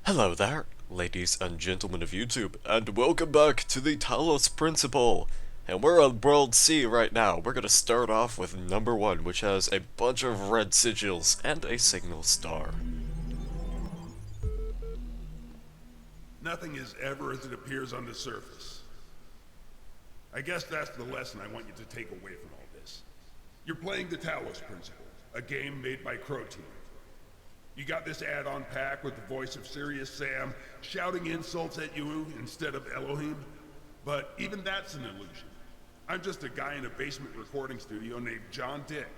Hello there, ladies and gentlemen of YouTube, and welcome back to the Talos Principle. And we're on World C right now. We're gonna start off with number 1, which has a bunch of red sigils and a signal star. Nothing is ever as it appears on the surface. I guess that's the lesson I want you to take away from all this. You're playing the Talos Principle, a game made by Crow Team. You got this add-on pack with the voice of Serious Sam shouting insults at you instead of Elohim, but even that's an illusion. I'm just a guy in a basement recording studio named John Dick.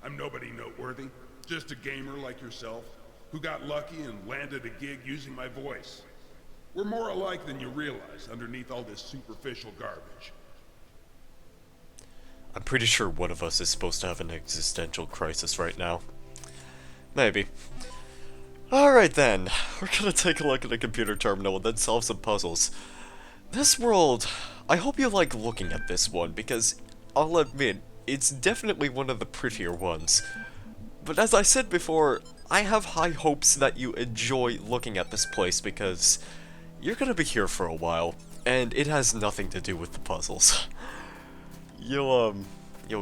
I'm nobody noteworthy, just a gamer like yourself who got lucky and landed a gig using my voice. We're more alike than you realize underneath all this superficial garbage. I'm pretty sure one of us is supposed to have an existential crisis right now. Maybe. Alright then, we're gonna take a look at a computer terminal and then solve some puzzles. This world, I hope you like looking at this one, because I'll admit, it's definitely one of the prettier ones. But as I said before, I have high hopes that you enjoy looking at this place, because you're gonna be here for a while, and it has nothing to do with the puzzles. You'll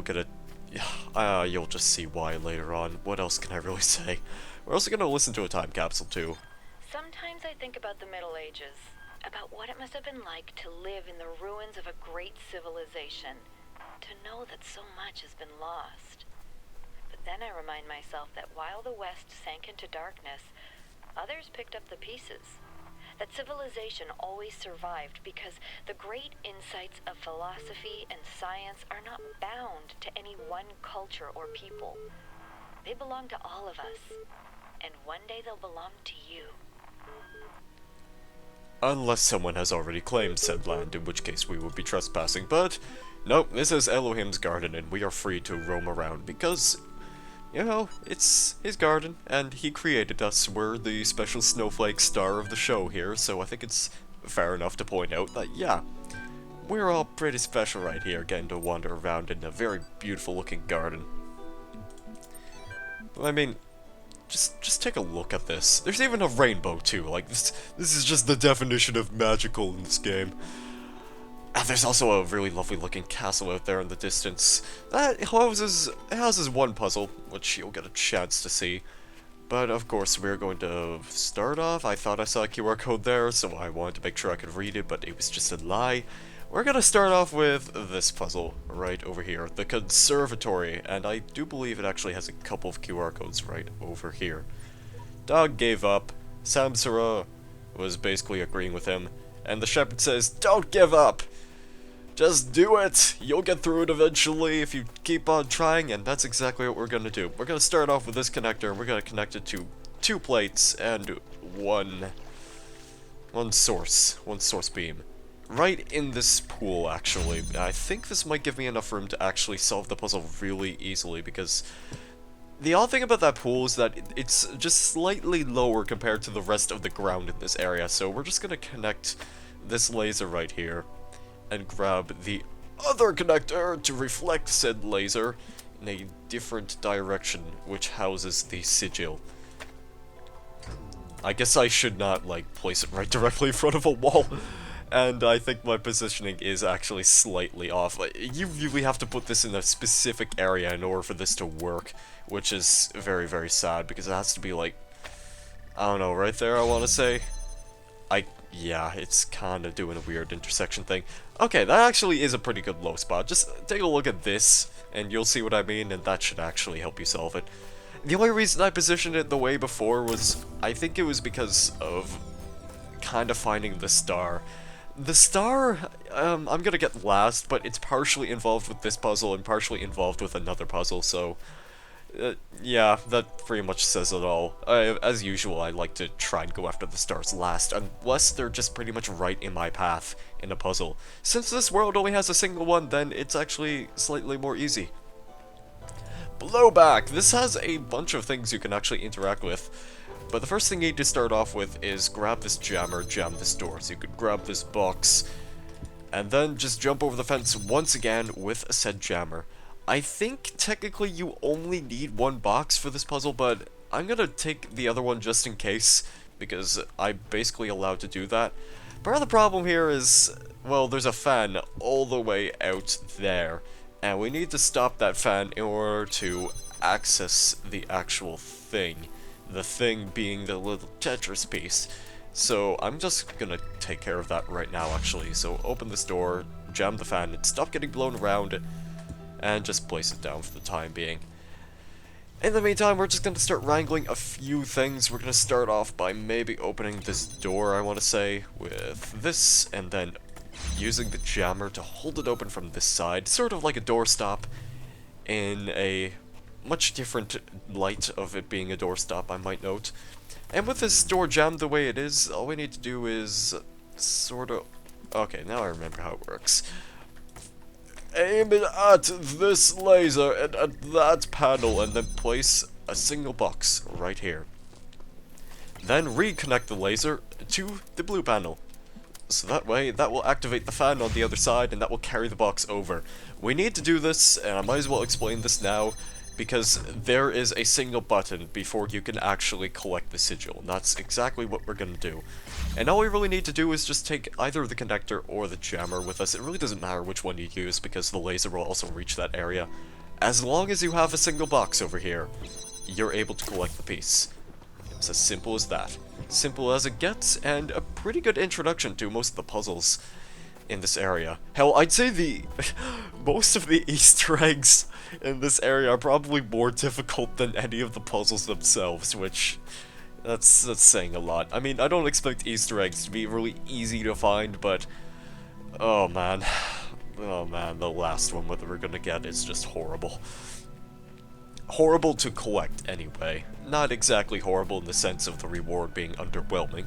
get a... you'll just see why later on. What else can I really say? We're also gonna listen to a time capsule too. Sometimes I think about the Middle Ages, about what it must have been like to live in the ruins of a great civilization, to know that so much has been lost. But then I remind myself that while the West sank into darkness, others picked up the pieces. That civilization always survived because the great insights of philosophy and science are not bound to any one culture or people. They belong to all of us, and one day they'll belong to you. Unless someone has already claimed said land, in which case we would be trespassing, but nope, this is Elohim's garden and we are free to roam around because, you know, it's his garden, and he created us. We're the special snowflake star of the show here, so I think it's fair enough to point out that, yeah, we're all pretty special right here, getting to wander around in a very beautiful looking garden. But I mean, just take a look at this. There's even a rainbow too, like this is just the definition of magical in this game. And there's also a really lovely looking castle out there in the distance. That houses one puzzle, which you'll get a chance to see. But of course, we're going to start off. I thought I saw a QR code there, so I wanted to make sure I could read it, but it was just a lie. We're gonna start off with this puzzle right over here, the conservatory, and I do believe it actually has a couple of QR codes right over here. Dog gave up. Samsara was basically agreeing with him, and the shepherd says, "Don't give up! Just do it! You'll get through it eventually if you keep on trying," and that's exactly what we're gonna do. We're gonna start off with this connector, and we're gonna connect it to 2 plates and one source beam. Right in this pool, actually. I think this might give me enough room to actually solve the puzzle really easily, because the odd thing about that pool is that it's just slightly lower compared to the rest of the ground in this area, so we're just gonna connect this laser right here, and grab the other connector to reflect said laser in a different direction, which houses the sigil. I guess I should not, like, place it right directly in front of a wall. And I think my positioning is actually slightly off. You really have to put this in a specific area in order for this to work, which is very, very sad, because it has to be like, I don't know, right there I want to say? Yeah, it's kind of doing a weird intersection thing. Okay, that actually is a pretty good low spot. Just take a look at this, and you'll see what I mean, and that should actually help you solve it. The only reason I positioned it the way before was, I think it was because of kind of finding the star. The star, I'm gonna get last, but it's partially involved with this puzzle and partially involved with another puzzle, so... yeah, that pretty much says it all. As usual, I like to try and go after the stars last, unless they're just pretty much right in my path in a puzzle. Since this world only has a single one, then it's actually slightly more easy. Blowback! This has a bunch of things you can actually interact with. But the first thing you need to start off with is grab this jammer, jam this door. So you could grab this box, and then just jump over the fence once again with a said jammer. I think technically you only need one box for this puzzle, but I'm gonna take the other one just in case, because I'm basically allowed to do that. Part of the problem here is, well, there's a fan all the way out there, and we need to stop that fan in order to access the actual thing. The thing being the little Tetris piece. So I'm just gonna take care of that right now, actually. So open this door, jam the fan, and stop getting blown around, and just place it down for the time being. In the meantime, we're just going to start wrangling a few things. We're going to start off by maybe opening this door, I want to say, with this, and then using the jammer to hold it open from this side, sort of like a doorstop, in a much different light of it being a doorstop, I might note. And with this door jammed the way it is, all we need to do is sort of... Okay, now I remember how it works. Aim it at this laser and at that panel, and then place a single box right here. Then reconnect the laser to the blue panel. So that way, that will activate the fan on the other side, and that will carry the box over. We need to do this, and I might as well explain this now, because there is a single button before you can actually collect the sigil, and that's exactly what we're going to do. And all we really need to do is just take either the connector or the jammer with us. It really doesn't matter which one you use, because the laser will also reach that area. As long as you have a single box over here, you're able to collect the piece. It's as simple as that. Simple as it gets, and a pretty good introduction to most of the puzzles in this area. Hell, I'd say the most of the Easter eggs in this area are probably more difficult than any of the puzzles themselves, which that's saying a lot. I mean, I don't expect Easter eggs to be really easy to find, but oh man, the last one that we're gonna get is just horrible. Horrible to collect, anyway. Not exactly horrible in the sense of the reward being underwhelming.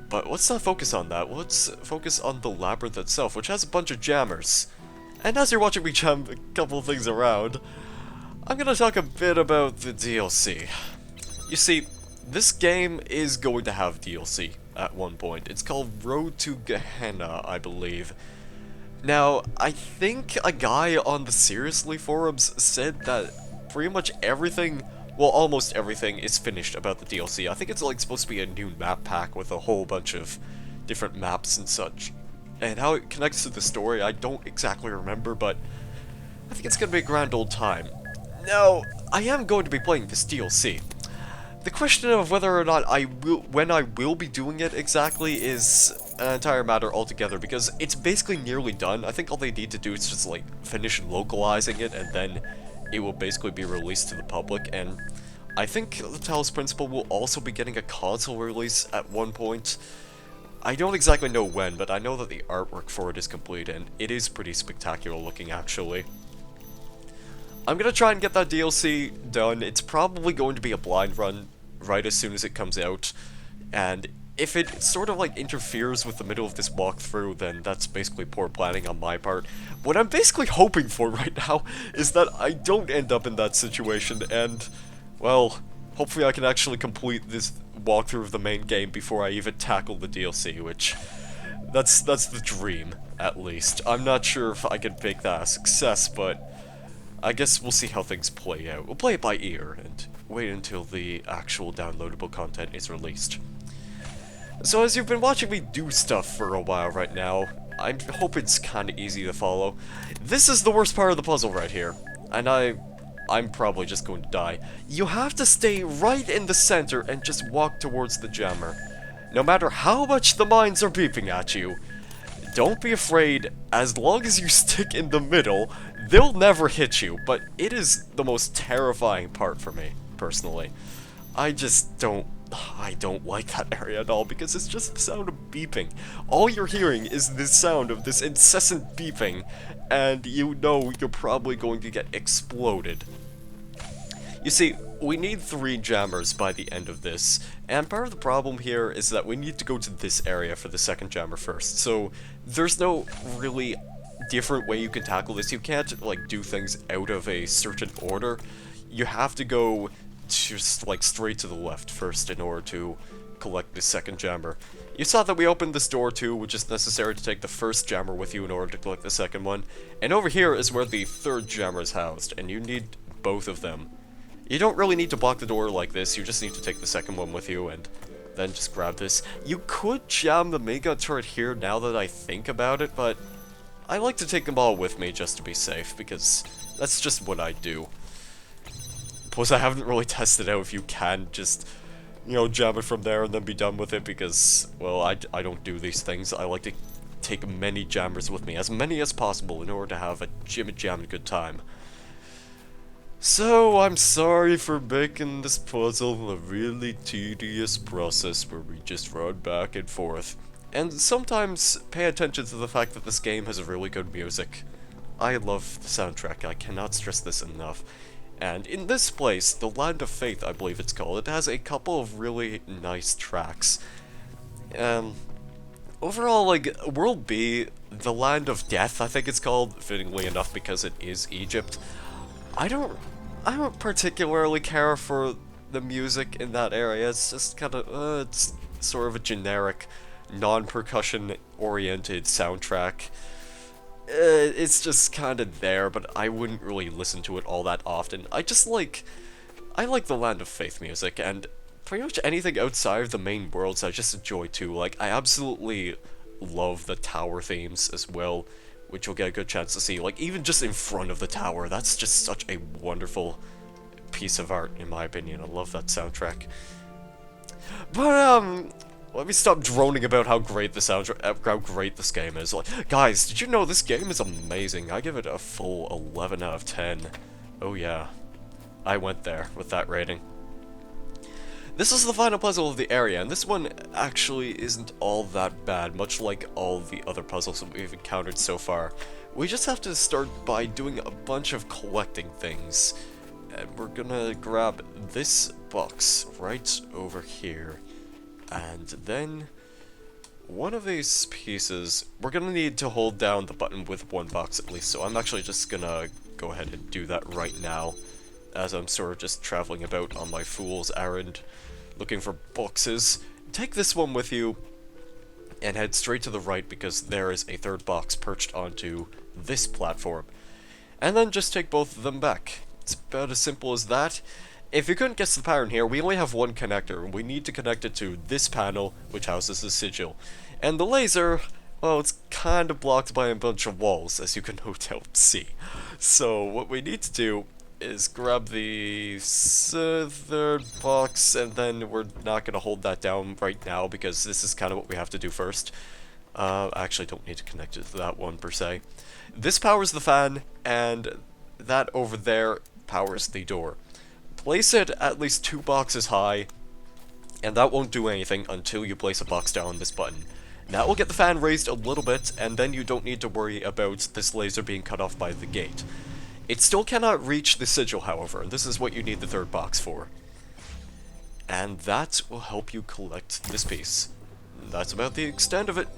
But let's not focus on that. Let's focus on the labyrinth itself, which has a bunch of jammers. And as you're watching me jam a couple of things around, I'm gonna talk a bit about the DLC. You see, this game is going to have DLC at one point. It's called Road to Gehenna, I believe. Now, I think a guy on the Seriously forums said that pretty much everything, well, almost everything is finished about the DLC. I think it's like supposed to be a new map pack with a whole bunch of different maps and such. And how it connects to the story, I don't exactly remember, but I think it's gonna be a grand old time. Now, I am going to be playing this DLC. The question of whether or not when I will be doing it exactly is an entire matter altogether, because it's basically nearly done. I think all they need to do is just like finish localizing it, and then it will basically be released to the public. And I think the Talos Principle will also be getting a console release at one point. I don't exactly know when, but I know that the artwork for it is complete, and it is pretty spectacular looking, actually. I'm gonna try and get that DLC done. It's probably going to be a blind run right as soon as it comes out, and if it sort of like interferes with the middle of this walkthrough, then that's basically poor planning on my part. What I'm basically hoping for right now is that I don't end up in that situation, and, well, hopefully I can actually complete this walkthrough of the main game before I even tackle the DLC, which, that's the dream, at least. I'm not sure if I can make that a success, but I guess we'll see how things play out. We'll play it by ear, and wait until the actual downloadable content is released. So as you've been watching me do stuff for a while right now, I hope it's kinda easy to follow. This is the worst part of the puzzle right here, and I'm probably just going to die. You have to stay right in the center and just walk towards the jammer. No matter how much the mines are beeping at you, don't be afraid. As long as you stick in the middle, they'll never hit you, but it is the most terrifying part for me, personally. I don't like that area at all, because it's just the sound of beeping. All you're hearing is the sound of this incessant beeping, and you know you're probably going to get exploded. You see, we need 3 jammers by the end of this, and part of the problem here is that we need to go to this area for the second jammer first, so there's no really different way you can tackle this. You can't, like, do things out of a certain order. You have to go just, like, straight to the left first in order to collect the second jammer. You saw that we opened this door too, which is necessary to take the first jammer with you in order to collect the second one. And over here is where the third jammer is housed, and you need both of them You don't really need to block the door like this, you just need to take the second one with you and then just grab this. You could jam the main gun turret here now that I think about it, but I like to take them all with me just to be safe, because that's just what I do. Plus, I haven't really tested out if you can just, you know, jam it from there and then be done with it, because, well, I don't do these things. I like to take many jammers with me, as many as possible, in order to have a jammin' good time. So, I'm sorry for making this puzzle a really tedious process where we just run back and forth. And sometimes pay attention to the fact that this game has really good music. I love the soundtrack, I cannot stress this enough. And in this place, the Land of Faith, I believe it's called, it has a couple of really nice tracks. Overall, like, World B, the Land of Death, I think it's called, fittingly enough because it is Egypt. I don't particularly care for the music in that area. It's just kind of, it's sort of a generic, non-percussion oriented soundtrack. It's just kind of there, but I wouldn't really listen to it all that often. I like the Land of Faith music, and pretty much anything outside of the main worlds I just enjoy too. Like, I absolutely love the tower themes as well, which you'll get a good chance to see. Like, even just in front of the tower, that's just such a wonderful piece of art, in my opinion. I love that soundtrack. But, let me stop droning about how great the soundtrack, how great this game is. Like, guys, did you know this game is amazing? I give it a full 11 out of 10. Oh yeah, I went there with that rating. This is the final puzzle of the area, and this one actually isn't all that bad, much like all the other puzzles that we've encountered so far. We just have to start by doing a bunch of collecting things. And we're gonna grab this box right over here. And then one of these pieces, we're gonna need to hold down the button with one box at least, so I'm actually just gonna go ahead and do that right now, as I'm sort of just traveling about on my fool's errand, looking for boxes. Take this one with you, and head straight to the right, because there is a third box perched onto this platform. And then just take both of them back. It's about as simple as that. If you couldn't guess the pattern here, we only have one connector, and we need to connect it to this panel, which houses the sigil. And the laser, well, it's kind of blocked by a bunch of walls, as you can no doubt see. So what we need to do is grab the third box, and then we're not going to hold that down right now, because this is kind of what we have to do first. I actually don't need to connect it to that one, per se. This powers the fan, and that over there powers the door. Place it at least 2 boxes high, and that won't do anything until you place a box down on this button. That will get the fan raised a little bit, and then you don't need to worry about this laser being cut off by the gate. It still cannot reach the sigil, however, and this is what you need the third box for. And that will help you collect this piece. That's about the extent of it.